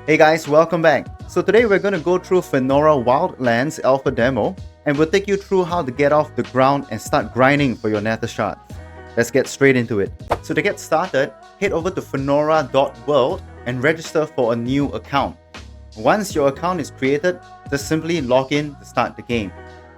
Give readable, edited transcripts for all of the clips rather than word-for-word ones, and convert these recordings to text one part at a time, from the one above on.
Hey guys, welcome back. So today we're going to go through Faenora Wildlands alpha demo, and we'll take you through how to get off the ground and start grinding for your nether shards. Let's get straight into it. So to get started, head over to faenora.world and register for a new account. Once your account is created, just simply log in to start the game.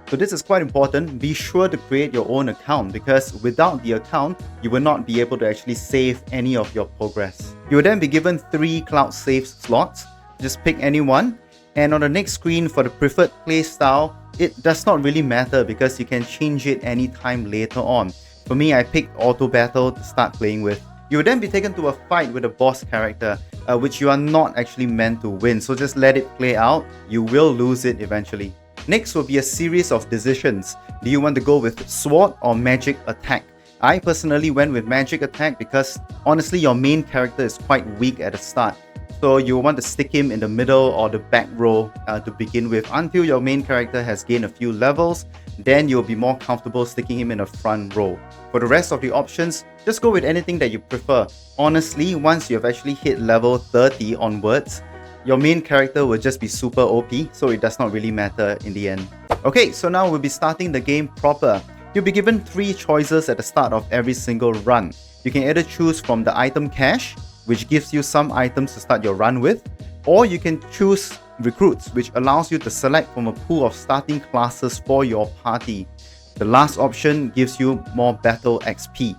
So this is quite important. Be sure to create your own account because without the account, you will not be able to actually save any of your progress. You will then be given 3 cloud save slots. Just pick any one, and on the next screen for the preferred playstyle, it does not really matter because you can change it anytime later on. For me, I picked auto battle to start playing with. You will then be taken to a fight with a boss character, which you are not actually meant to win, so just let it play out. You will lose it eventually. Next will be a series of decisions. Do you want to go with sword or magic attack? I personally went with magic attack because honestly your main character is quite weak at the start. So you want to stick him in the middle or the back row to begin with until your main character has gained a few levels. Then you'll be more comfortable sticking him in the front row. For the rest of the options, just go with anything that you prefer. Honestly, once you have actually hit level 30 onwards, your main character will just be super OP, so it does not really matter in the end. Okay, so now we'll be starting the game proper. You'll be given 3 choices at the start of every single run. You can either choose from the item cache, which gives you some items to start your run with, or you can choose recruits, which allows you to select from a pool of starting classes for your party. The last option gives you more battle XP.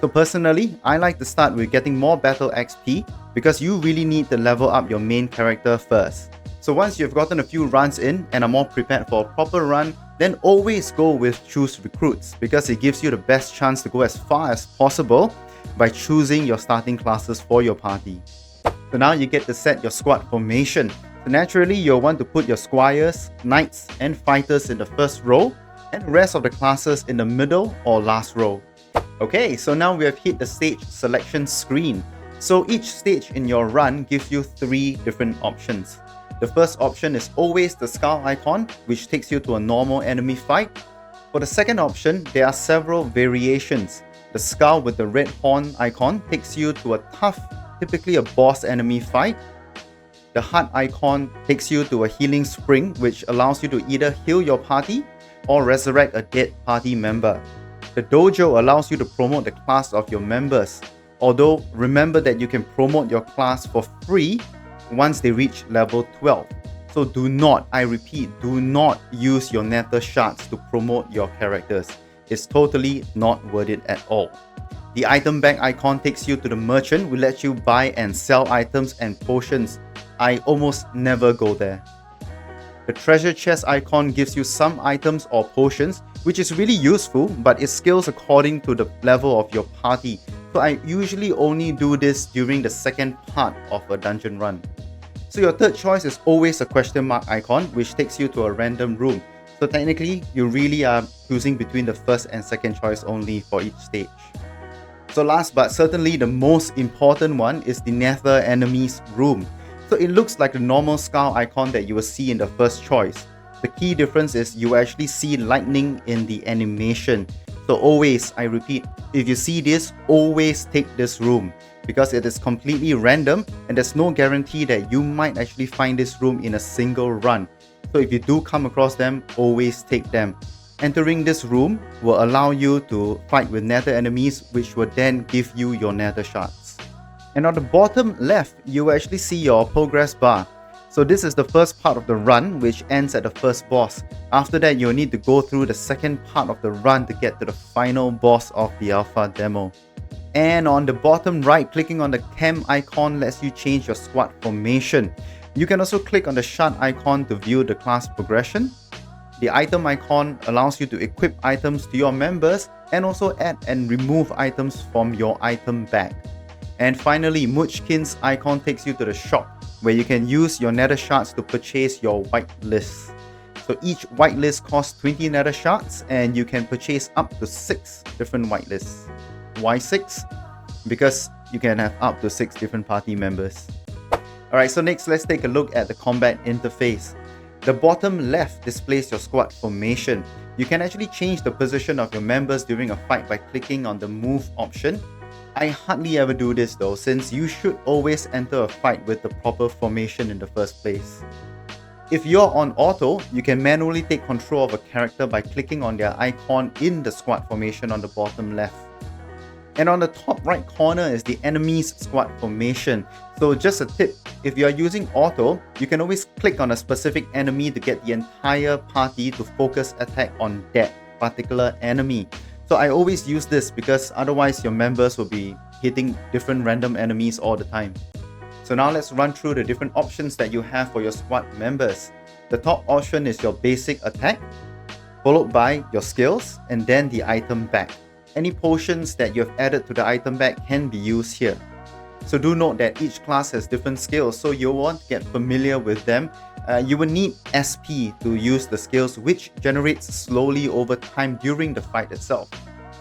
So personally, I like to start with getting more battle XP because you really need to level up your main character first. So once you've gotten a few runs in and are more prepared for a proper run, then always go with choose recruits because it gives you the best chance to go as far as possible by choosing your starting classes for your party. So now you get to set your squad formation. So naturally, you'll want to put your squires, knights and fighters in the first row and the rest of the classes in the middle or last row. Okay, so now we have hit the stage selection screen. So each stage in your run gives you 3 different options. The first option is always the skull icon, which takes you to a normal enemy fight. For the second option, there are several variations. The skull with the red horn icon takes you to a tough, typically a boss enemy fight. The heart icon takes you to a healing spring, which allows you to either heal your party or resurrect a dead party member. The dojo allows you to promote the class of your members. Although, remember that you can promote your class for free once they reach level 12. So do not, I repeat, do not use your nether shards to promote your characters. It's totally not worth it at all. The item bag icon takes you to the merchant, which lets you buy and sell items and potions. I almost never go there. The treasure chest icon gives you some items or potions, which is really useful, but it scales according to the level of your party. So I usually only do this during the second part of a dungeon run. So your third choice is always a question mark icon, which takes you to a random room. So technically, you really are choosing between the first and second choice only for each stage. So last but certainly the most important one is the nether enemies room. So it looks like the normal skull icon that you will see in the first choice. The key difference is you actually see lightning in the animation. So always, I repeat, if you see this, always take this room because it is completely random and there's no guarantee that you might actually find this room in a single run. So if you do come across them, always take them. Entering this room will allow you to fight with nether enemies, which will then give you your nether shards. And on the bottom left, you will actually see your progress bar. So this is the first part of the run, which ends at the first boss. After that, you'll need to go through the second part of the run to get to the final boss of the alpha demo. And on the bottom right, clicking on the cam icon lets you change your squad formation. You can also click on the shard icon to view the class progression. The item icon allows you to equip items to your members and also add and remove items from your item bag. And finally, Munchkin's icon takes you to the shop, where you can use your nether shards to purchase your white list. So each white list costs 20 nether shards and you can purchase up to 6 different white lists. Why 6? Because you can have up to 6 different party members. Alright, so next let's take a look at the combat interface. The bottom left displays your squad formation. You can actually change the position of your members during a fight by clicking on the move option. I hardly ever do this though, since you should always enter a fight with the proper formation in the first place. If you're on auto, you can manually take control of a character by clicking on their icon in the squad formation on the bottom left. And on the top right corner is the enemy's squad formation. So just a tip, if you are using auto, you can always click on a specific enemy to get the entire party to focus attack on that particular enemy. So I always use this because otherwise your members will be hitting different random enemies all the time. So now let's run through the different options that you have for your squad members. The top option is your basic attack, followed by your skills, and then the item bag. Any potions that you have added to the item bag can be used here. So do note that each class has different skills, so you'll want to get familiar with them. You will need SP to use the skills, which generates slowly over time during the fight itself.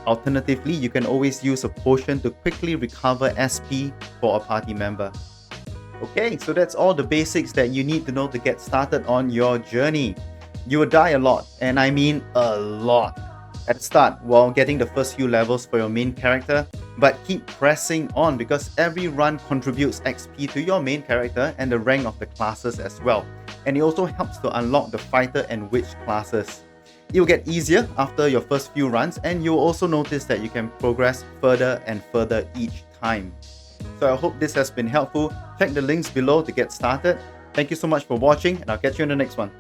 Alternatively, you can always use a potion to quickly recover SP for a party member. Okay, so that's all the basics that you need to know to get started on your journey. You will die a lot, and I mean a lot, at the start while getting the first few levels for your main character, but keep pressing on because every run contributes XP to your main character and the rank of the classes as well, and it also helps to unlock the fighter and witch classes. It will get easier after your first few runs, and you'll also notice that you can progress further and further each time. So I hope this has been helpful. Check the links below to get started. Thank you so much for watching, and I'll catch you in the next one.